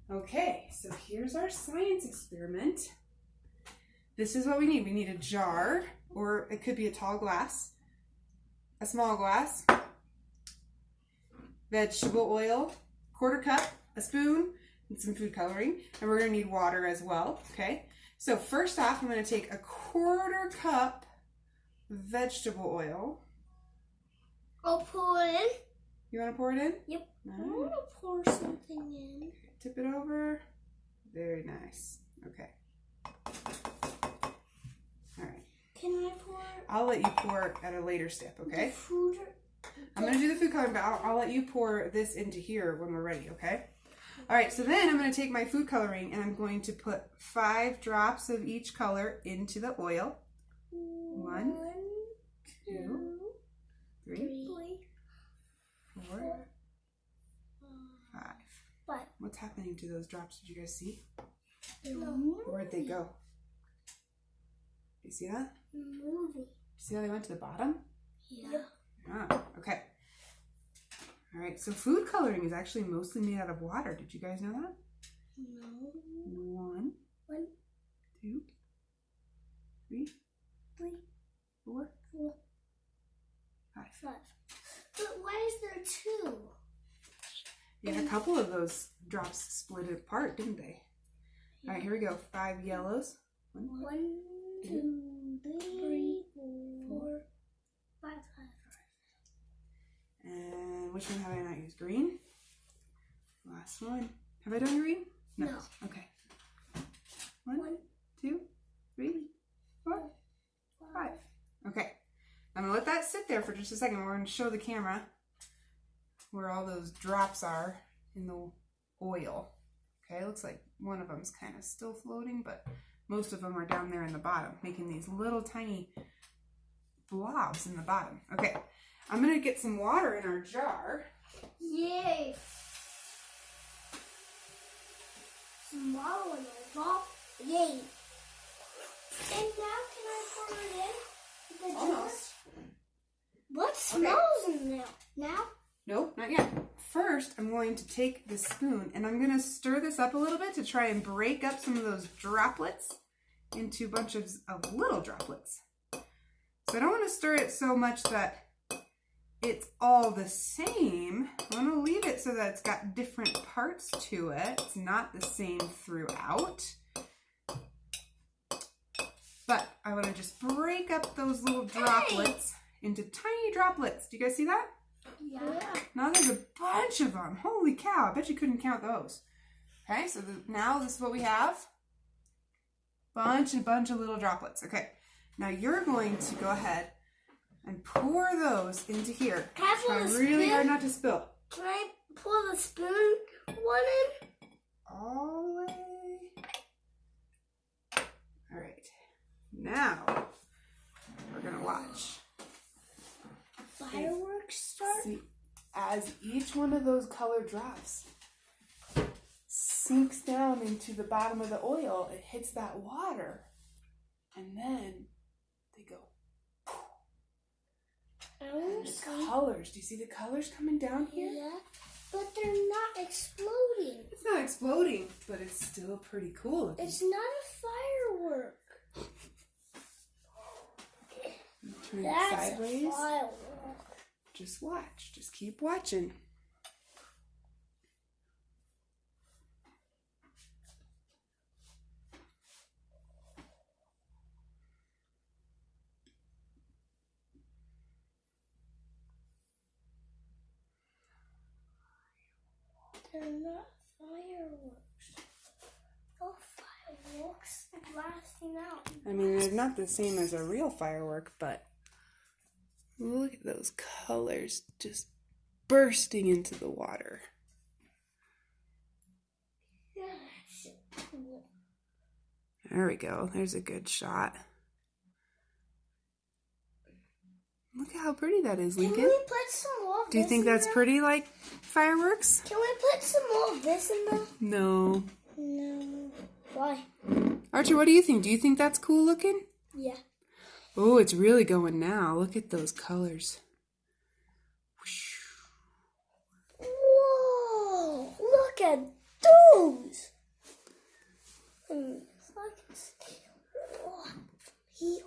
Okay, so here's our science experiment. This is what we need. We need a jar, or it could be a tall glass, a small glass, vegetable oil, quarter cup, a spoon, and some food coloring. And we're going to need water as well, okay? So first off, I'm going to take a quarter cup vegetable oil. I'll pour it in. You want to pour it in? Yep. All I right. want to pour something in. Tip it over. Very nice. Okay. All right. Can I pour I'll let you pour at a later step, okay? the food? I'm going to do the food coloring, but I'll let you pour this into here when we're ready, okay? All right, so then I'm going to take my food coloring and I'm going to put 5 drops of each color into the oil. 1, 2, 3, 4, 5. What? What's happening to those drops? Did you guys see? No. Where'd they go? Do you see that? Movie. See how they went to the bottom? Yeah. Ah, okay. All right, so food coloring is actually mostly made out of water. Did you guys know that? No. 1, 2, 3, 4, 5. But why is there 2? Yeah, a couple of those drops split it apart, didn't they? All right, here we go. 5 yellows. 1, 1, 2, 3, 4, 5. and which one have I not used? Green? Last one. Have I done green? No. Okay. 1, 2, 3, 4, 5. Okay. I'm going to let that sit there for just a second. We're going to show the camera where all those drops are in the oil. Okay, looks like one of them's kind of still floating, but most of them are down there in the bottom, making these little tiny blobs in the bottom. Okay, I'm going to get some water in our jar. Yay! Some water in the top. Yay! And now can I pour it in? The jar? Almost. What smells in there? Now? Nope, not yet. First, I'm going to take the spoon and I'm going to stir this up a little bit to try and break up some of those droplets into bunches of little droplets. So I don't want to stir it so much that it's all the same. I want to leave it so that it's got different parts to it. It's not the same throughout. But I want to just break up those little droplets into tiny droplets. Do you guys see that? Yeah. Now there's a bunch of them. Holy cow, I bet you couldn't count those. Okay, so now this is what we have. Bunch of little droplets. Okay, now you're going to go ahead and pour those into here. Can I pour Try the really spoon? hard not to spill. Can I pour the spoon one in? All the way. All right, now we're gonna watch. Fireworks start? See, as each one of those color drops sinks down into the bottom of the oil, it hits that water, and then they go. And the colors, do you see the colors coming down here? Yeah, but they're not exploding. It's not exploding, but it's still pretty cool. It's not a firework. Turn it That's sideways. a firework. Just watch. Just keep watching. They're not fireworks. Oh, fireworks blasting out. I mean, they're not the same as a real firework, but look at those colors just bursting into the water. Yeah, that's so cool. There we go. There's a good shot. Look at how pretty that is, Can Lincoln. we put some more of Do you this think in that's there? pretty like fireworks? Can we put some more of this in there? No. No. Why? Archie, what do you think? Do you think that's cool looking? Yeah. Oh, it's really going now. Look at those colors. Whoa! Look at those? So I can see. Oh, here.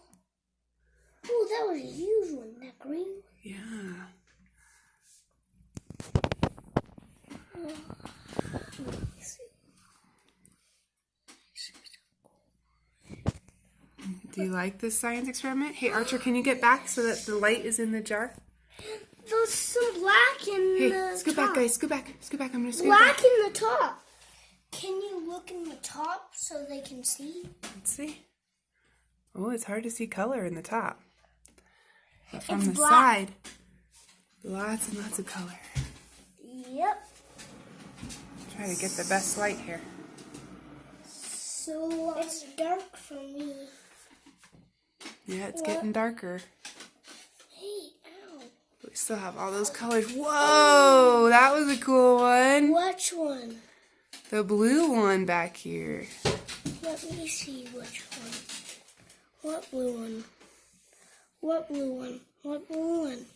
Oh, that was a huge one. That green one. Yeah. Do you like this science experiment? Hey, Archer, can you get back so that the light is in the jar? There's some black in Hey, the scoot top. back, guys. Scoot back. Scoot back. I'm going to scoot Black back. in the top. Can you look in the top so they can see? Let's see. Oh, it's hard to see color in the top. But from It's the black. side, lots and lots of color. Yep. Try to get the best light here. So it's dark for me. Yeah, it's getting darker. Hey, ow. We still have all those colors. Whoa, that was a cool one. Which one? The blue one back here. Let me see which one. What blue one? What blue one? What blue one?